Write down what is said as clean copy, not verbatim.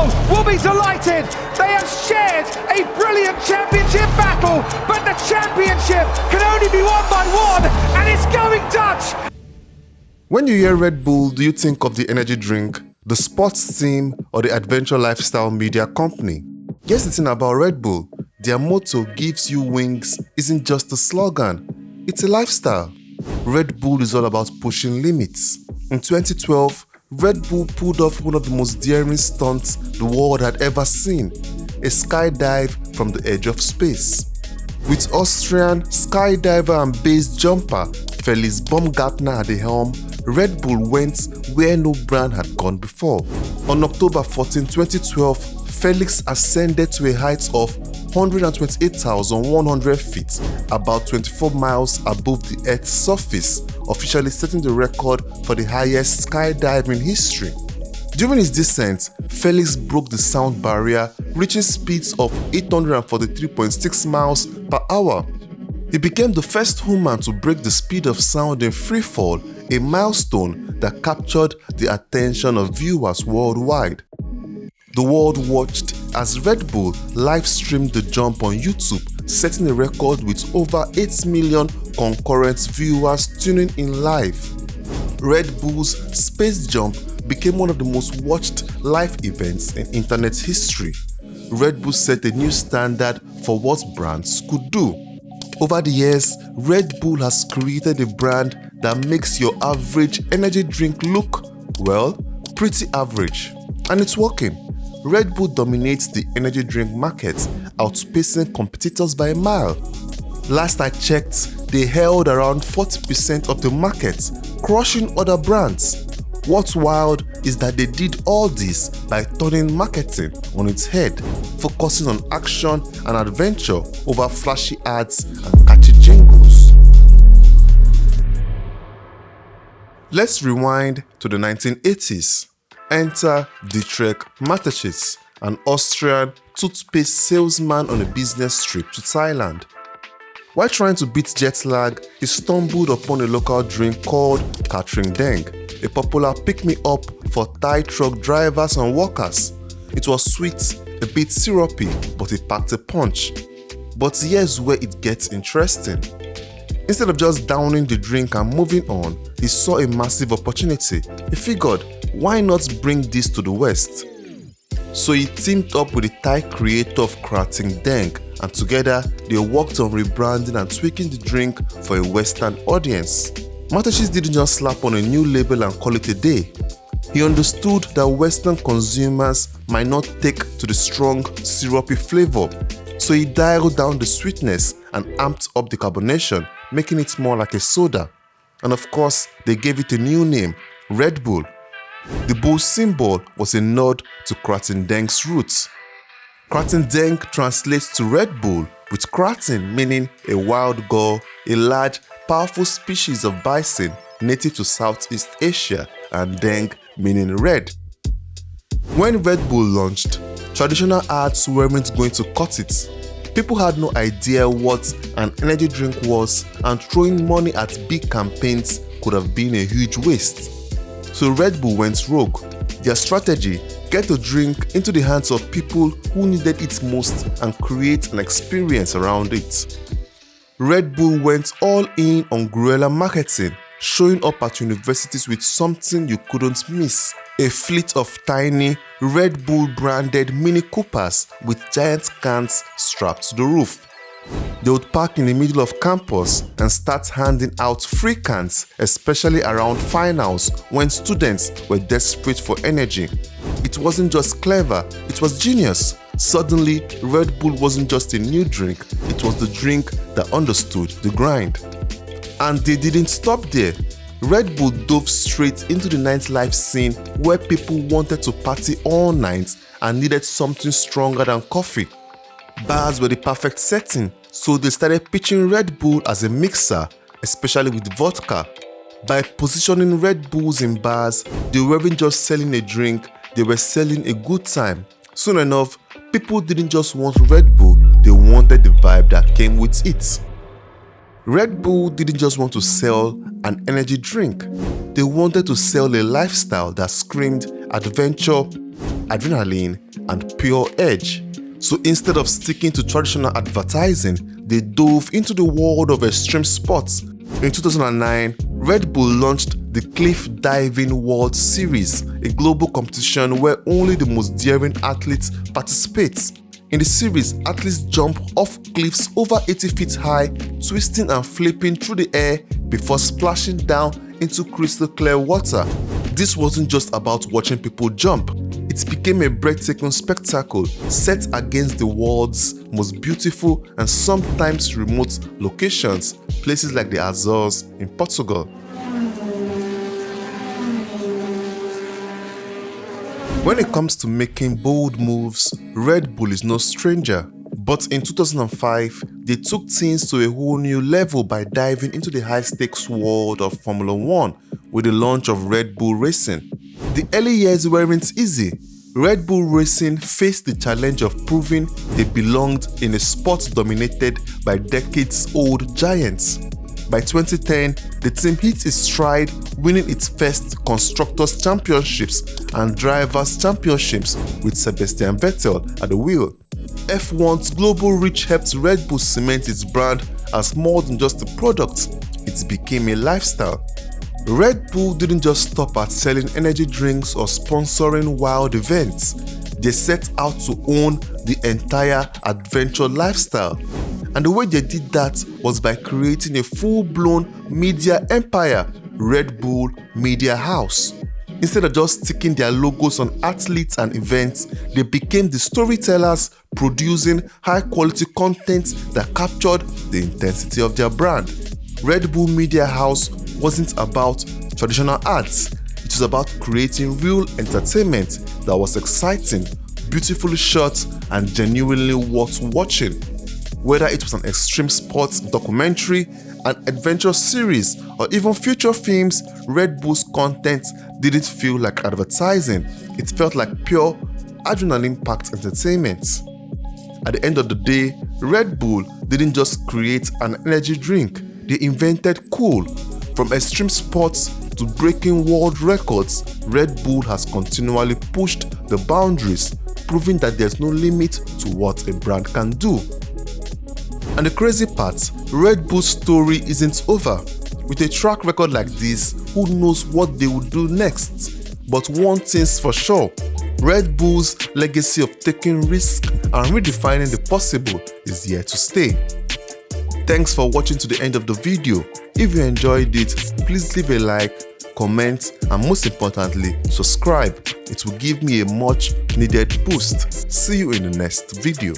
Bull will be delighted. They have shared a brilliant championship battle, but the championship can only be won by one, and it's going Dutch. When you hear Red Bull, do you think of the energy drink, the sports team, or the adventure lifestyle media company? Here's the thing about Red Bull. Their motto, "Gives you wings," isn't just a slogan, it's a lifestyle. Red Bull is all about pushing limits. In 2012, Red Bull pulled off one of the most daring stunts the world had ever seen, a skydive from the edge of space. With Austrian skydiver and base jumper Felix Baumgartner at the helm, Red Bull went where no brand had gone before. On October 14, 2012, Felix ascended to a height of 128,100 feet, about 24 miles above the Earth's surface, officially setting the record for the highest skydive in history. During his descent, Felix broke the sound barrier, reaching speeds of 843.6 miles per hour. He became the first human to break the speed of sound in freefall, a milestone that captured the attention of viewers worldwide. The world watched as Red Bull live-streamed the jump on YouTube, setting a record with over 8 million concurrent viewers tuning in live. Red Bull's space jump became one of the most watched live events in internet history. Red Bull set a new standard for what brands could do. Over the years, Red Bull has created a brand that makes your average energy drink look, well, pretty average. And it's working. Red Bull dominates the energy drink market, outpacing competitors by a mile. Last I checked, they held around 40% of the market, crushing other brands. What's wild is that they did all this by turning marketing on its head, focusing on action and adventure over flashy ads and catchy jingles. Let's rewind to the 1980s. Enter Dietrich Mateschitz, an Austrian toothpaste salesman on a business trip to Thailand. While trying to beat jet lag, he stumbled upon a local drink called Katring Deng, a popular pick-me-up for Thai truck drivers and workers. It was sweet, a bit syrupy, but it packed a punch. But here's where it gets interesting. Instead of just downing the drink and moving on, he saw a massive opportunity. He figured, why not bring this to the West? So he teamed up with the Thai creator of Katring Deng, and together they worked on rebranding and tweaking the drink for a Western audience. Mateschitz didn't just slap on a new label and call it a day. He understood that Western consumers might not take to the strong, syrupy flavor, so he dialed down the sweetness and amped up the carbonation, making it more like a soda. And of course, they gave it a new name, Red Bull. The bull symbol was a nod to Katring Deng's roots. Katring Deng translates to Red Bull, with Kratin meaning a wild gull, a large, powerful species of bison native to Southeast Asia, and Deng meaning red. When Red Bull launched, traditional ads weren't going to cut it. People had no idea what an energy drink was, and throwing money at big campaigns could have been a huge waste. So Red Bull went rogue. Their strategy: get the drink into the hands of people who needed it most and create an experience around it. Red Bull went all in on guerrilla marketing, showing up at universities with something you couldn't miss: a fleet of tiny Red Bull branded Mini Coopers with giant cans strapped to the roof. They would park in the middle of campus and start handing out free cans, especially around finals when students were desperate for energy. It wasn't just clever, it was genius. Suddenly, Red Bull wasn't just a new drink, it was the drink that understood the grind. And they didn't stop there. Red Bull dove straight into the nightlife scene where people wanted to party all night and needed something stronger than coffee. Bars were the perfect setting, so they started pitching Red Bull as a mixer, especially with vodka. By positioning Red Bulls in bars, they weren't just selling a drink, they were selling a good time. Soon enough, people didn't just want Red Bull, they wanted the vibe that came with it. Red Bull didn't just want to sell an energy drink, they wanted to sell a lifestyle that screamed adventure, adrenaline, and pure edge. So instead of sticking to traditional advertising, they dove into the world of extreme sports. In 2009, Red Bull launched the Cliff Diving World Series, a global competition where only the most daring athletes participate. In the series, athletes jump off cliffs over 80 feet high, twisting and flipping through the air before splashing down into crystal clear water. This wasn't just about watching people jump. It became a breathtaking spectacle set against the world's most beautiful and sometimes remote locations, places like the Azores in Portugal. When it comes to making bold moves, Red Bull is no stranger. But in 2005, they took things to a whole new level by diving into the high-stakes world of Formula 1 with the launch of Red Bull Racing. The early years weren't easy. Red Bull Racing faced the challenge of proving they belonged in a sport dominated by decades-old giants. By 2010, the team hit its stride, winning its first Constructors' Championships and Drivers' Championships with Sebastian Vettel at the wheel. F1's global reach helped Red Bull cement its brand as more than just a product, it became a lifestyle. Red Bull didn't just stop at selling energy drinks or sponsoring wild events. They set out to own the entire adventure lifestyle. And the way they did that was by creating a full-blown media empire, Red Bull Media House. Instead of just sticking their logos on athletes and events, they became the storytellers, producing high-quality content that captured the intensity of their brand. Red Bull Media House wasn't about traditional ads. It was about creating real entertainment that was exciting, beautifully shot, and genuinely worth watching. Whether it was an extreme sports documentary, an adventure series, or even feature films, Red Bull's content didn't feel like advertising. It felt like pure adrenaline-packed entertainment. At the end of the day, Red Bull didn't just create an energy drink. They invented cool. From extreme sports to breaking world records, Red Bull has continually pushed the boundaries, proving that there's no limit to what a brand can do. And the crazy part, Red Bull's story isn't over. With a track record like this, who knows what they will do next? But one thing's for sure, Red Bull's legacy of taking risks and redefining the possible is here to stay. Thanks for watching to the end of the video. If you enjoyed it, please leave a like, comment, and most importantly, subscribe. It will give me a much needed boost. See you in the next video.